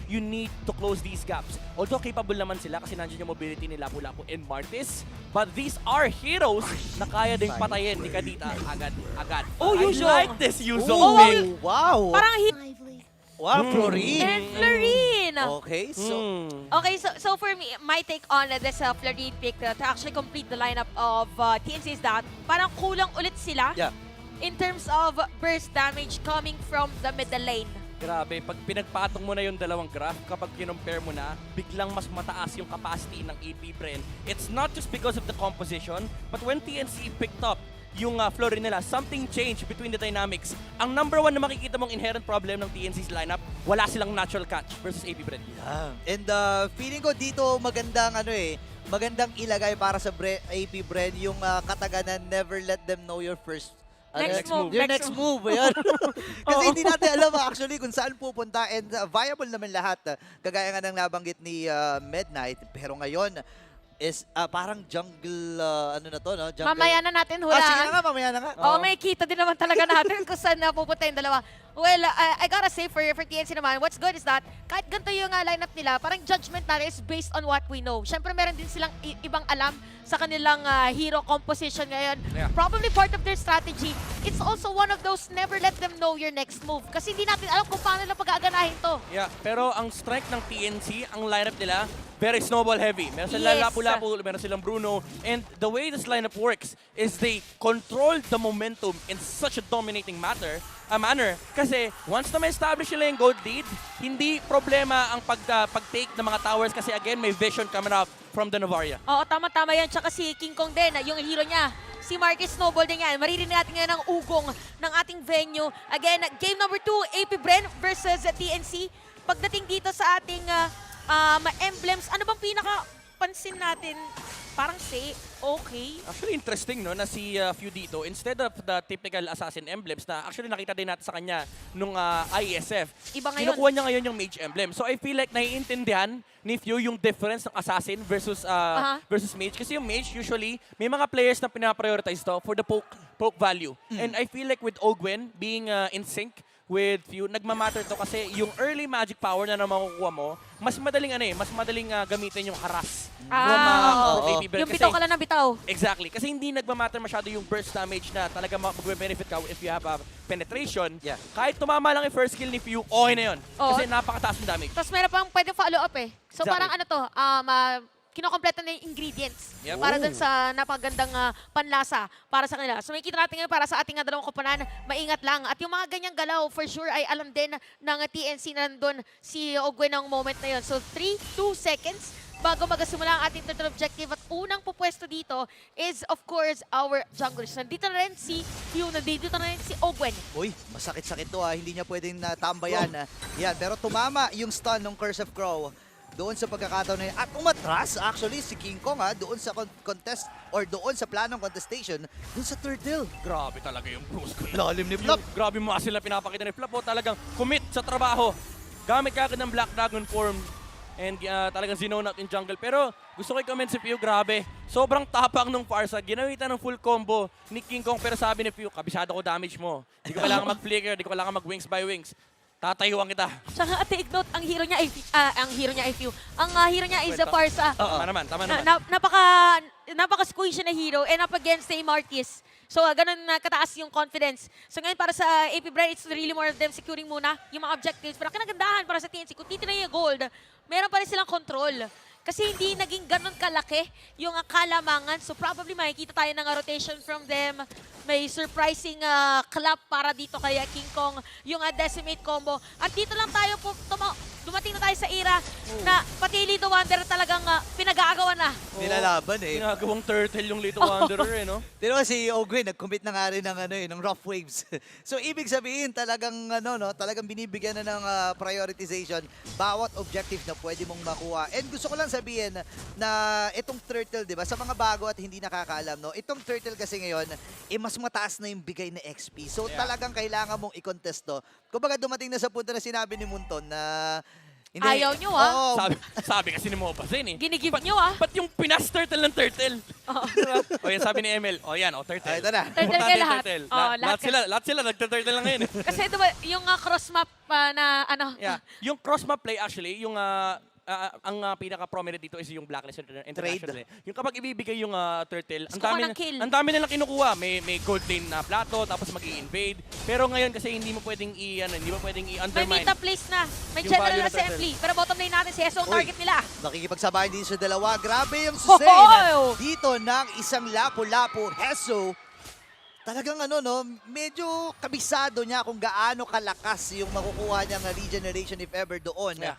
You need to close these gaps. Although capable naman sila kasi nandiyan yung mobility ni Lapu-Lapu and Martis. But these are heroes na kaya ding patayin ni Kadita agad. Oh, I Yuzhong. like this Yuzhong Oh, pick. Wow! Parang Wow, Florine! and Florine. Okay, so... Okay, so for me, my take on this Florine pick to actually complete the lineup of TNC is that parang kulang ulit sila Yeah. in terms of burst damage coming from the middle lane. Grabe, pag pinagpatong mo na yung dalawang graph, kapag kinompare mo na, biglang mas mataas yung capacity ng AP Bren. It's not just because of the composition, but when TNC picked up yung Florine nila, something changed between the dynamics. Ang number one na makikita mong inherent problem ng TNC's lineup, wala silang natural catch versus AP Bren. Yeah. And feeling ko dito magandang magandang ilagay para sa AP Bren yung kataganan, never let them know your first Next move. Your next move. Ayan. Kasi hindi natin alam actually kung saan pupunta and viable naman lahat. Kagaya nga ng nabanggit ni Midnight. Pero ngayon is parang jungle, ano na to, no? Jungle. Mamaya na natin Sige na hulaan. nga, mamaya na nga. Oo, may kita din naman talaga natin kung saan pupunta yung dalawa. Well, I gotta say for TNC naman, what's good is that kahit ganito yung lineup nila, parang judgment natin is based on what we know. Siyempre, meron din silang ibang alam sa kanilang hero composition ngayon. Yeah. Probably part of their strategy. It's also one of those never let them know your next move. Kasi hindi natin alam kung paano lang pag-aaganahin to. Yeah, pero ang strength ng TNC, ang lineup nila, very snowball heavy. Meron silang Yes. Lapu-Lapu, meron silang Bruno. And the way this lineup works is they control the momentum in such a dominating manner. Kasi once na ma-establish nila yung gold lead, hindi problema ang pag-take ng mga towers kasi again, may vision coming up from the Novaria. Oo, tama-tama yan. Tsaka si King Kong din, yung hero niya. Si Marcus Snowball din yan. Maririnig natin ngayon ang ugong ng ating venue. Again, game number 2, AP Bren versus TNC. Pagdating dito sa ating emblems, ano bang pinaka-pansin natin? Parang say, okay. Actually, interesting no, na si Few dito, instead of the typical assassin emblems na actually nakita din natin sa kanya nung ISF, Iba ngayon. kinukuha niya ngayon yung mage emblem. So I feel like naiintindihan ni Few yung difference ng assassin versus versus mage. Kasi yung mage, usually, may mga players na pinaprioritize to for the poke value. And I feel like with Ogwen being in sync with Few, nagmamatter to kasi yung early magic power na makukuha mo, mas madaling gamitin yung harass from AP Bren. Yung bitaw ka lang ng bitaw. Exactly. Kasi hindi nagmamatter masyado yung burst damage na talaga magbe-benefit ka if you have penetration. Yeah. Kahit tumama lang yung first skill ni Few, okay na yun. Oo. Kasi napakataas ng damage. Tapos meron pang pwedeng follow up eh. So Exactly. parang ano to, kinokompleto na yung ingredients Yep. para dun sa napagandang panlasa para sa kanila. So makikita natin ngayon para sa ating dalawang koponan, maingat lang. At yung mga ganyang galaw, for sure ay alam din ng TNC na nandun si Ogwen ng moment na yun. So 3, 2 seconds bago magasimula ang ating third objective. At unang pupwesto dito is of course our junglers. Nandito na rin si Hugh, nandito na rin si Ogwen. Uy, masakit-sakit to hindi niya pwedeng tambayan. Yan, pero tumama yung stun ng Curse of Crow doon sa pagkakataon na yun. At umatras actually si King Kong doon sa contest or doon sa planong contestation doon sa turtle. Grabe talaga yung boost ko. Lalim ni Flop. Grabe mga sila pinapakita ni Flop. Talagang commit sa trabaho. Gamit ka agad ng Black Dragon form. And talagang zinone out in jungle. Pero gusto ko i-comment si Few, grabe. Sobrang tapang nung Farsa. Ginawitan ng full combo ni King Kong. Pero sabi ni Few, kabisado ko damage mo. Di ko kailangan mag-flicker, di ko kailangan mag-wings by wings. Tatayuan kita. Tsaka take note, ang hero niya ay Few. Ang hero niya is Farsa. Tama naman. Napaka-squishy na hero and up against si Martis. So, ganun na kataas yung confidence. So, ngayon para sa AP Bren, it's really more of them securing muna yung mga objectives. Pero ang kinagandahan para sa TNC, kung titignan yung gold, meron pa rin silang control. Kasi hindi naging ganun kalaki yung kalamangan. So, probably makikita tayo ng rotation from them. May surprising clap para dito kay King Kong, yung decimate combo. At dito lang tayo po, dumating na tayo sa era na pati Lido Wanderer talagang pinag-aagawan na. Nilalaban Ginagawang turtle yung Little Wanderer Pero si Ogwen nag-commit na nga rin ng rough waves. So ibig sabihin talagang talagang binibigyan na ng prioritization bawat objective na pwede mong makuha. And gusto ko lang sabihin na itong turtle, 'di ba? Sa mga bago at hindi nakakaalam, itong turtle kasi ngayon mas mataas na yung bigay na XP. So talagang kailangan mong i-contest to. Kumbaga dumating na sa punto na sinabi ni Munton na Hindi. Ayaw nyo, ah. Oo. Sabi kasi ni Moba Zen eh. Ginigib nyo, ah. Ba't yung pinas turtle ng turtle? Oo. O yan sabi ni ML, o yan, o turtle. Ay, ito na. Turtle Importante kayo yung lahat. turtle. Oo, Lahat sila nagturtle lang ngayon eh. Kasi diba, yung cross map na ano, Yeah. Yung cross map play actually, yung ang pinaka-prominent dito is yung Blacklist International. Trade. Yung kapag ibibigay yung turtle, Gusto ko ng kill. ang dami nilang kinukuha. May gold lane na plato, tapos mag-i-invade. Pero ngayon kasi hindi mo pwedeng may i-undermine. meta place na. May Yung general value ng assembly. Pero bottom lane natin si Heso ang Uy. target nila. Nakikipagsabayan din sa dalawa. Grabe yung Hoho! sustain dito ng isang lapu-lapu. Heso, talagang medyo kabisado niya kung gaano kalakas yung makukuha niyang regeneration if ever doon. Yeah.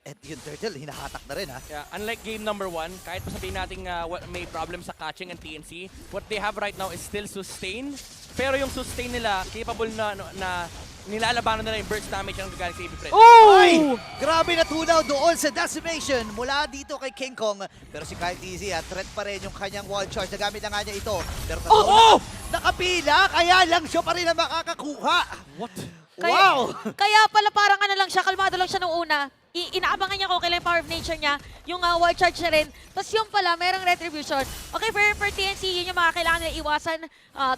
At yung turtle, hinahatak na rin ha. Yeah, unlike game number 1, kahit pa sabihin natin may problem sa catching and TNC, what they have right now is still sustain. Pero yung sustain nila, capable na nilalabanan nila yung burst damage ang gagaling sa Eevee. Ay! Grabe na tunaw doon sa decimation mula dito kay King Kong. Pero si Kyle Easy, threat pa rin yung kanyang wall charge. Nagamit na nga niya ito. Pero nakapila, kaya lang siya pa rin ang makakakuha. What? Wow! Kaya pala parang ano lang siya, kalmado lang siya nung una. Inaabangan niya kung kailan yung power of nature niya, yung wall charge niya rin. Tapos yung pala, merong retribution. Okay, for TNC, yun yung mga kailangan nila iwasan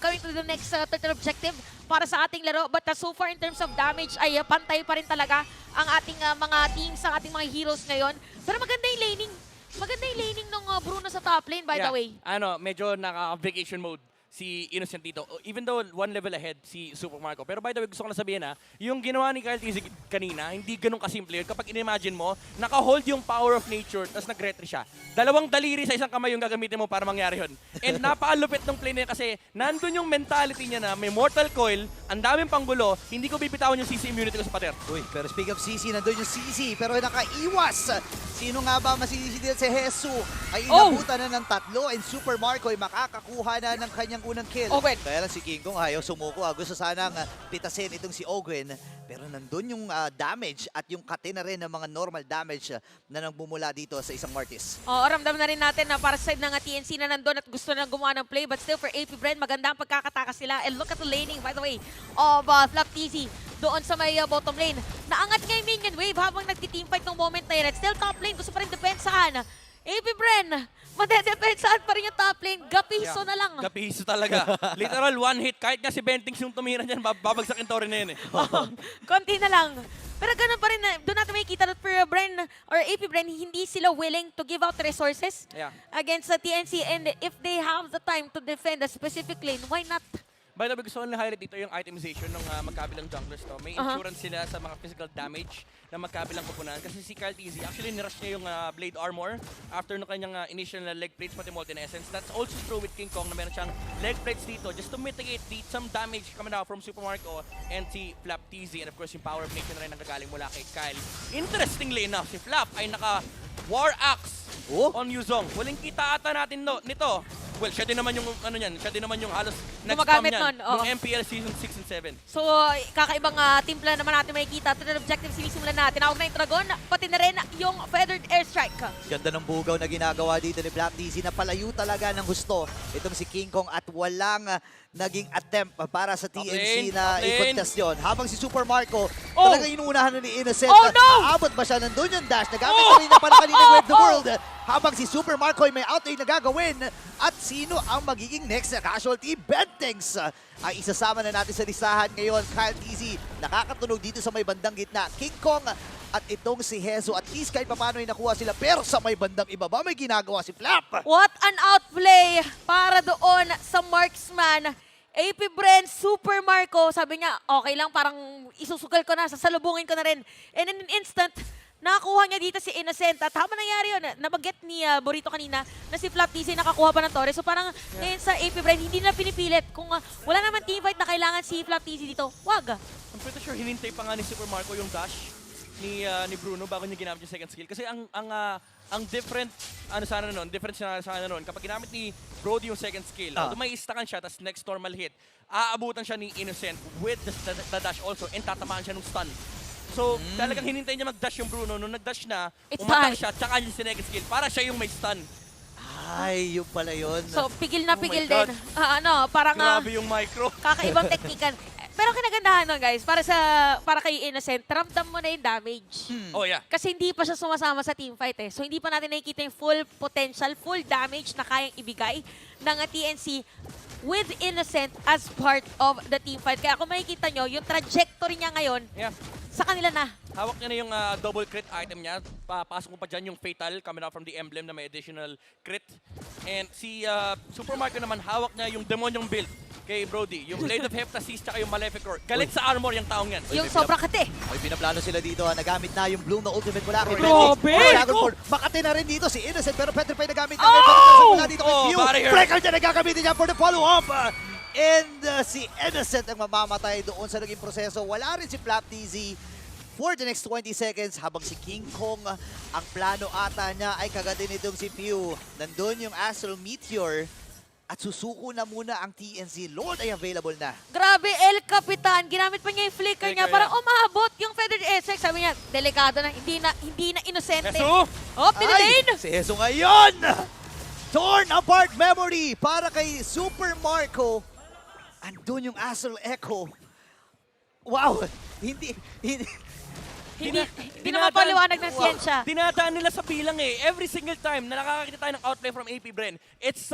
going to the next turtle objective para sa ating laro. But so far in terms of damage, ay pantay pa rin talaga ang ating mga teams, ang ating mga heroes ngayon. Pero maganda yung laning. Maganda yung laning ng Bruno sa top lane, by the way. Medyo naka-vacation mode si Innocent dito. Even though one level ahead si Super Marco. Pero by the way, gusto ko lang sabihin yung ginawa ni Kyle Tizzy kanina, hindi ganun kasimple yun. Kapag in-imagine mo, naka-hold yung power of nature, tapos nag-retry siya. Dalawang daliri sa isang kamay yung gagamitin mo para mangyari yun. And napakalupit ng play niya kasi nandun yung mentality niya na may Mortal Coil, ang daming panggulo, hindi ko bibitawan yung CC immunity ko sa pater. Uy, pero speak of CC, nandun yung CC, pero nakaiwas. Sino nga ba masisisi dito si Hesu? Ay inabutan na ng tatlo and Super Marco ay makakakuha na ng kanyang unang kill. Owen. Kaya lang si King Kong ayaw sumuko. Gusto sanang pitasin itong si Ogwen. Pero nandun yung damage at yung kate na rin ng mga normal damage na nang bumula dito sa isang Martis. Oo, ramdam na rin natin na para sa side ng TNC na nandun at gusto nang gumawa ng play. But still for AP Bren, maganda ang pagkakatakas nila. And look at the laning, by the way, of Flap TZ doon sa may bottom lane. Naangat nga yung minion wave habang nagti-teamfight ng moment na yun. At still top lane, gusto pa rin depensahan. AP Bren, madedepensahan pa rin yung top lane. Gapiso na lang. Gapiso talaga. Literal one hit. Kahit nga si Bentings yung tumira dyan, babagsakin to rin na yun eh. Konti na lang. Pero ganun pa rin, doon natin makikita that for Bren or AP Bren, hindi sila willing to give out resources against the TNC. And if they have the time to defend a specific lane, why not? By the way, gusto ko lang highlight dito yung itemization ng magkabilang junglers to. May insurance sila sa mga physical damage na magkabilang kupunan. Kasi si Kyle Tizzy, actually nirush niya yung blade armor after nung kanyang initial leg plates pati molten essence. That's also true with King Kong na meron siyang leg plates dito just to mitigate some damage coming out from Super Marco and si Flap Tizzy. And of course, yung power of nature na rin nagagaling mula kay Kyle. Interestingly enough, si Flap ay naka War Axe on Yuzong. Walang kita ata natin nito. Well, siya din naman yung siya din naman yung halos next spam niyan ng MPL Season 6 and 7. So, kakaibang timpla naman natin makikita. Ito na objective, sinisimulan natin. Tinawag na yung Dragon, pati na rin yung Feathered Airstrike. Ganda ng bugaw na ginagawa dito ni Black TZ. Napalayo talaga ng gusto itong si King Kong at walang naging attempt para sa TNC na i-contest yun. Habang si Super Marco, talagang inuunahan na ni Innocent. Aabot ba siya? Nandun yung dash. Nagamit kanina para kaninang Wave the World. Habang si Super Marco ay may outlane na gagawin. At sino ang magiging next na casualty? Bentings ay isasama na natin sa listahan ngayon. Kyle TZ nakakatunog dito sa may bandang gitna. King Kong at itong si Hezo. At least kahit paano ay nakuha sila. Pero sa may bandang ibaba may ginagawa si Flap. What an outplay para doon sa marksman. AP Bren, Super Marco, sabi niya, okay lang, parang isusugal ko na, sasalubungin ko na rin. And in an instant, nakakuha niya dito si Innocent. At habang nangyari yun, nabaget ni Burrito kanina na si Flap TZ nakakuha pa ng Torres. So parang ngayon sa AP Bren, hindi na pinipilit. Kung wala naman teamfight na kailangan si Flap TZ dito, wag. I'm pretty sure hinintay pa nga ni Super Marco yung dash ni Bruno bago niya ginamit yung second skill. Kasi ang different difference na sana noon, kapag ginamit ni Brody yung second skill, may istakan siya, tapos next normal hit, aabutan siya ni Innocent with the dash also, and tatamaan siya ng stun. So, talagang hinintay niya mag-dash yung Bruno. Nung nag-dash na, umatang siya, tsaka yung second skill, para siya yung may stun. Ay, yun pala yun. So, pigil na Oh pigil my God. din. Parang Grabe yung micro. kakaibang teknikan. Pero kinagandahan nun, guys, para kay Innocent, ramdam mo na yung damage. Oh yeah. Kasi hindi pa siya sumasama sa teamfight eh. So hindi pa natin nakikita yung full potential, full damage na kayang ibigay ng TNC with Innocent as part of the teamfight. Kaya kung makikita nyo, yung trajectory niya ngayon, Yeah. sa kanila na. Hawak niya na yung double crit item niya. Papasok mo pa dyan yung Fatal coming out from the emblem na may additional crit. And si Super Marco naman, hawak niya yung demonyong build kay Brody. Yung Blade of Heptasis tsaka yung Maleficor. Galit sa armor yung taong yan. Yung sobrang kate. May pinaplano sila dito. Nagamit na yung Bloom na ultimate mula kay Grabe! Benji. Dragonford. Makati na rin dito si Innocent pero Petrify nagamit na mula dito kay Oh, Pew. barrier. Breaker niya nagagamitin niya for the follow-up. And si Innocent ang mamamatay doon sa naging proseso. Wala rin si Flap TZ for the next 20 seconds habang si King Kong ang plano ata niya ay kagatin itong si Pew. Nandun yung Astral Meteor at susuko na muna ang TNC. Lord ay available na. Grabe, El Capitan. Ginamit pa niya yung flicker niya Flicker, para umabot yung Feathered Essex. Sabi niya, delikado na, hindi na inosente. Jesu! Oh, pinilane! Si Heso ngayon! Torn apart memory para kay Super Marco. Andun yung Astral Echo. Wow! Hindi na mapaliwanag ng siyensya. Dinadaan nila sa bilang eh. Every single time na nakakakita tayo ng outplay from AP Bren, it's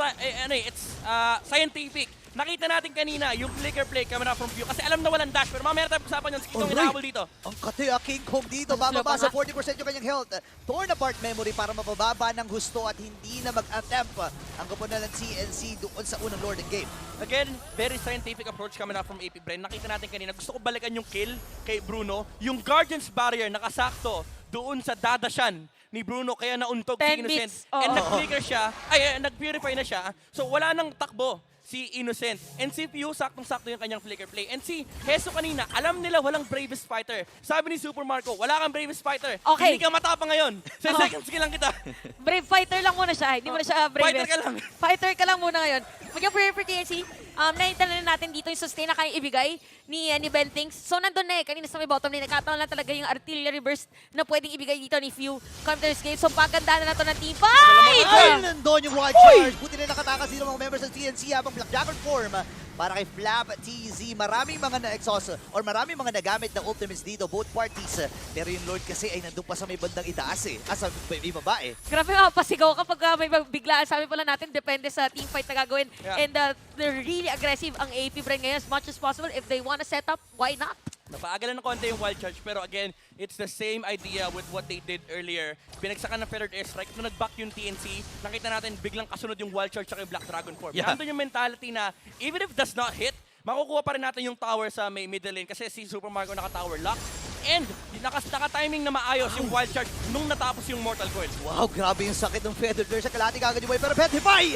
scientific. Nakita natin kanina yung flicker play coming out from Pew kasi alam na walang dash pero mamaya tayo pag-usapan yung skitong inahabol dito. Ang kati King Kong dito, bababa sa 40% yung kanyang health. Torn apart memory para mapababa ng gusto at hindi na mag-attempt ang kapunan ng CNC doon sa unang Lord game. Again, very scientific approach coming out from AP Bren. Nakita natin kanina, gusto ko balikan yung kill kay Bruno. Yung Guardian's Barrier nakasakto doon sa dadasyan ni Bruno kaya nauntog 10 si Innocent. bits. And Oo. nag-flicker siya, nag-purify na siya. So wala nang takbo si Innocent. And si Pew, saktong-sakto yung kanyang flicker play. And si Heso kanina, alam nila walang bravest fighter. Sabi ni Super Marco, wala kang bravest fighter. Okay. Hindi ka matapang ngayon. Sa second skill lang kita. Brave fighter lang muna siya. Hindi mo na siya brave. Fighter ka lang. Fighter ka lang muna ngayon. Mag-prayer for TNC. Nakita na natin dito yung sustain na kayang ibigay ni Bentings. So nandun na eh. Kanina sa may bottom lane, nagkataon lang talaga yung artillery burst na pwedeng ibigay dito ni Few. Counters game. So paganda na to ng team fight! Ay, nandun yung wild charge. Buti na nakatakas dito mga members ng TNC habang Blackjacker form para kay Flap TZ. Maraming mga na-exhaust or maraming mga nagamit na ultimates dito, both parties. Pero yung Lord kasi ay nandun pa sa may bandang itaas eh. Sa may baba eh. Grabe mapasigaw kapag may biglaan. Sabi pala natin, depende sa team fight na gagawin. Yeah. And they're really aggressive ang AP Bren ngayon as much as possible. If they wanna set up, why not? Napaagalan ng konti yung wild charge pero again, it's the same idea with what they did earlier. Pinagsakan ng Feathered Airstrike, nung nag-back yung TNC, nakita natin biglang kasunod yung wild charge at yung Black Dragon form. Yeah. Nandun yung mentality na even if does not hit, makukuha pa rin natin yung tower sa may middle lane kasi si Super Marco naka-tower lock. And naka-timing na maayos yung wild charge nung natapos yung Mortal Coil. Wow, grabe yung sakit ng Feathered Girl sa kalati kagad yung boy. Pero Petrify!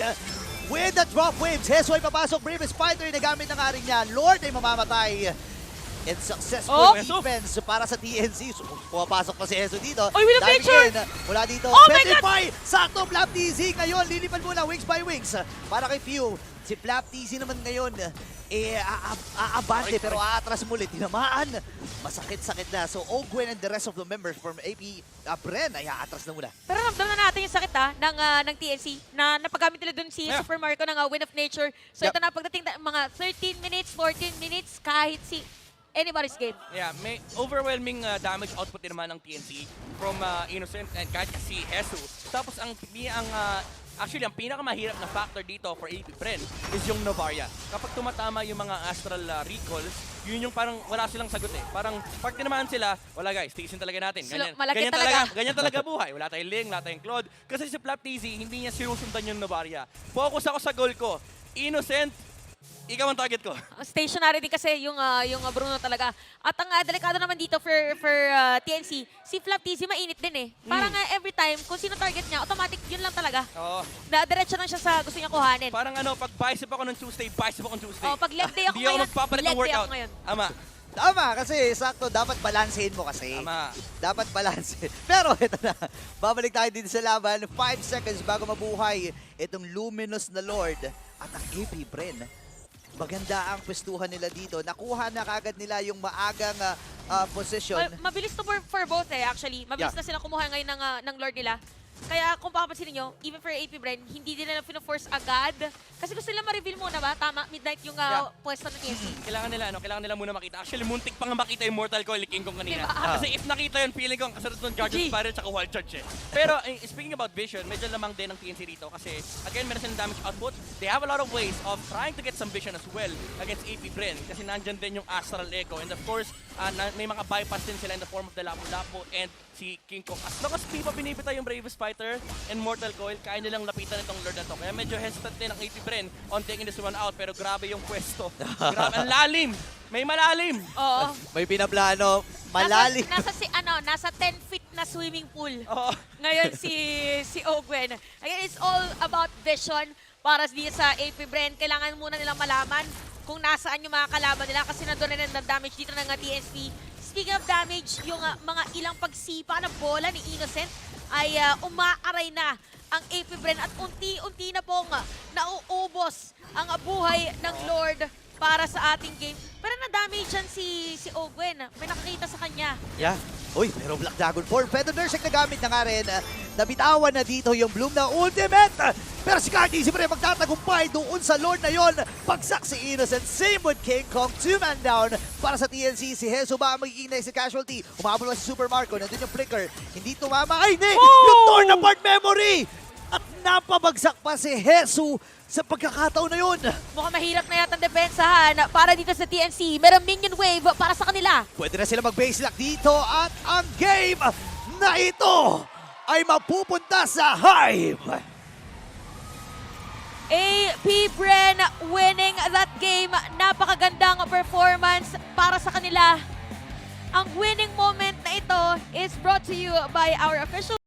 With the drop waves, Heso ay papasok. Bravest Fighter, nagamit na nga rin niya. Lord ay mamamatay. And successful defense para sa TNC. So, pumapasok pa si Heso dito. Oy, with a Diving picture! in. Mula dito, Oh my Petrify! Sakto, Flap TZ. Ngayon, lilipad muna wings by wings. Para kay Pew. Si Flap TZ naman ngayon, aabante pero aatras muli. Tinamaan. Masakit-sakit na. So, Ogwen and the rest of the members from AP Bren ay aatras na muna. Pero ramdam na natin yung sakit ng TNC na napagamit nila dun si Super Marco ng Wind of Nature. So Yep. ito na pagdating na mga 13 minutes, 14 minutes, kahit si anybody's game. Yeah, may overwhelming damage output din naman ng TNC from Innocent and kahit si Hesu. Tapos ang pinakamahirap na factor dito for AP Bren is yung Novaria. Kapag tumatama yung mga astral recalls, yun yung parang wala silang sagot eh. Parang pag tinamaan sila, wala guys, tiisin talaga natin. Malaki talaga. Ganyan talaga buhay. Wala tayong Ling, wala tayong Claude. Kasi si Flap TZ, hindi niya sinusundan yung Novaria. Focus ako sa goal ko. Innocent, ikaw ang target ko. Stationary din kasi yung Bruno talaga. At ang delikado naman dito for TNC, si Flap TZ mainit din eh. Parang every time, kung sino target niya, automatic yun lang talaga. Oo. Diretso lang siya sa gusto niya kuhanin. Parang pag bicep ako ng Tuesday, bicep ako ng Tuesday. Oh, pag leg day ako Hindi ako ngayon, magpapalit leg ng day workout. ako ngayon. Ama. Tama, kasi sakto, dapat balansehin mo kasi. Tama. Dapat balanse. Pero ito na, babalik tayo dito sa laban. 5 seconds bago mabuhay itong Luminous na Lord at ang AP Bren. Maganda ang pwestuhan nila dito. Nakuha na kagad nila yung maagang position. Mabilis to for both eh, actually. Mabilis Yeah. na sila kumuha ngayon ng Lord nila. Kaya kung papapansin niyo, even for AP Bren, hindi din nila pina-force agad. Kasi gusto nila ma-reveal muna ba? Tama, midnight yung Yeah. pwesto ng TNC. Kailangan nila muna makita. Actually, muntik pa nga makita yung Mortal Coil King Kong kanina. Diba? Kasi if nakita yun, feeling ko ang kasunod ng Guardian G. Spiral tsaka Wild Charge eh. Pero speaking about Vision, medyo lamang din ng TNC dito kasi again, meron silang damage output. They have a lot of ways of trying to get some vision as well against AP Bren kasi nandyan din yung Astral Echo. And of course, may mga bypass din sila in the form of the Lapu-Lapu and si King Kong. As long as di pa binibita yung Bravest Fighter and Mortal Coil, kaya nilang lapitan itong Lord na to. Kaya medyo hesitant din ang AP Bren on taking this one out, pero grabe yung pwesto. Grabe, ang lalim! May malalim! Oo. May pinaplano, malalim. Nasa 10 feet na swimming pool. Oo. Ngayon si Ogwen. Again, it's all about vision para di sa AP Bren. Kailangan muna nilang malaman kung nasaan yung mga kalaban nila kasi nandun rin ang damage dito ng TNC. Speaking of damage, yung mga ilang pagsipa ng bola ni Innocent ay umaaray na ang AP Bren at unti-unti na pong nauubos ang buhay ng Lord para sa ating game. Pero na-damage yan si Ogwen. May nakakita sa kanya. Yeah. Uy, pero Black Dragon form. Feather Nursing nagamit na nga rin. Nabitawan na dito yung Bloom na ultimate. Pero si Cardi, siyempre magtatagumpay doon sa Lord na yon. Pagsak si Innocent. Same with King Kong. 2-man down para sa TNC. Si Hezo ba ang magiging next casualty? Umabot ba si Super Marco? Nandun yung flicker. Hindi tumama. Ay, hindi! Yung torn apart memory! At napabagsak pa si Hezo sa pagkakataon na yun. Mukhang mahirap na yata ang depensahan para dito sa TNC. Merong minion wave para sa kanila. Pwede na sila mag-base lock dito at ang game na ito ay mapupunta sa Hive. AP Bren winning that game. Napakagandang performance para sa kanila. Ang winning moment na ito is brought to you by our official